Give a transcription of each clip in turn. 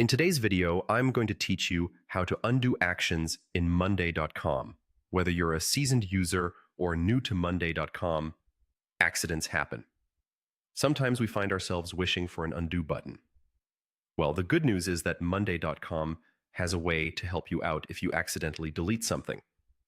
In today's video, I'm going to teach you how to undo actions in Monday.com. Whether you're a seasoned user or new to Monday.com, accidents happen. Sometimes we find ourselves wishing for an undo button. Well, the good news is that Monday.com has a way to help you out if you accidentally delete something.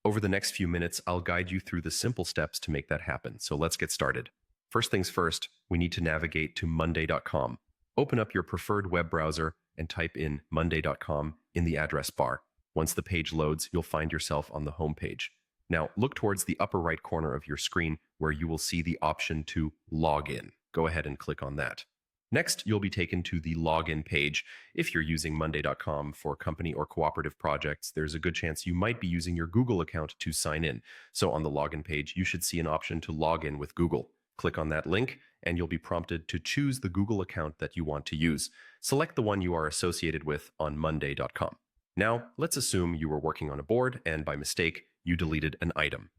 Over the next few minutes, I'll guide you through the simple steps to make that happen. So let's get started. First things first, we need to navigate to Monday.com. Open up your preferred web browser and type in Monday.com in the address bar. Once the page loads, you'll find yourself on the home page. Now, look towards the upper right corner of your screen where you will see the option to log in. Go ahead and click on that. Next, you'll be taken to the login page. If you're using Monday.com for company or cooperative projects, there's a good chance you might be using your Google account to sign in. So on the login page, you should see an option to log in with Google. Click on that link, and you'll be prompted to choose the Google account that you want to use. Select the one you are associated with on Monday.com. Now, let's assume you were working on a board and by mistake, you deleted an item.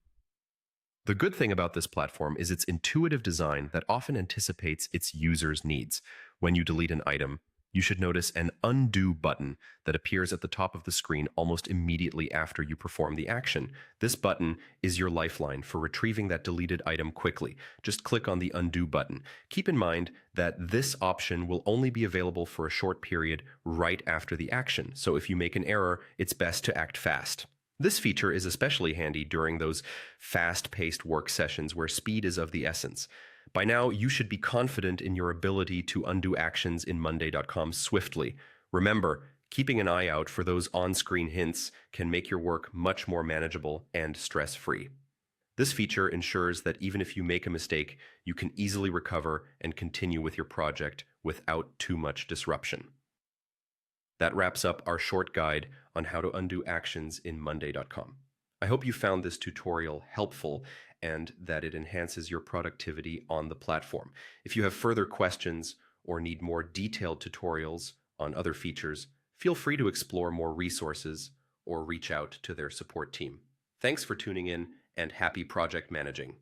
The good thing about this platform is its intuitive design that often anticipates its users' needs. When you delete an item, you should notice an undo button that appears at the top of the screen almost immediately after you perform the action. This button is your lifeline for retrieving that deleted item quickly. Just click on the undo button. Keep in mind that this option will only be available for a short period right after the action. So if you make an error, it's best to act fast. This feature is especially handy during those fast-paced work sessions where speed is of the essence. By now, you should be confident in your ability to undo actions in Monday.com swiftly. Remember, keeping an eye out for those on-screen hints can make your work much more manageable and stress-free. This feature ensures that even if you make a mistake, you can easily recover and continue with your project without too much disruption. That wraps up our short guide on how to undo actions in Monday.com. I hope you found this tutorial helpful and that it enhances your productivity on the platform. If you have further questions or need more detailed tutorials on other features, feel free to explore more resources or reach out to their support team. Thanks for tuning in and happy project managing.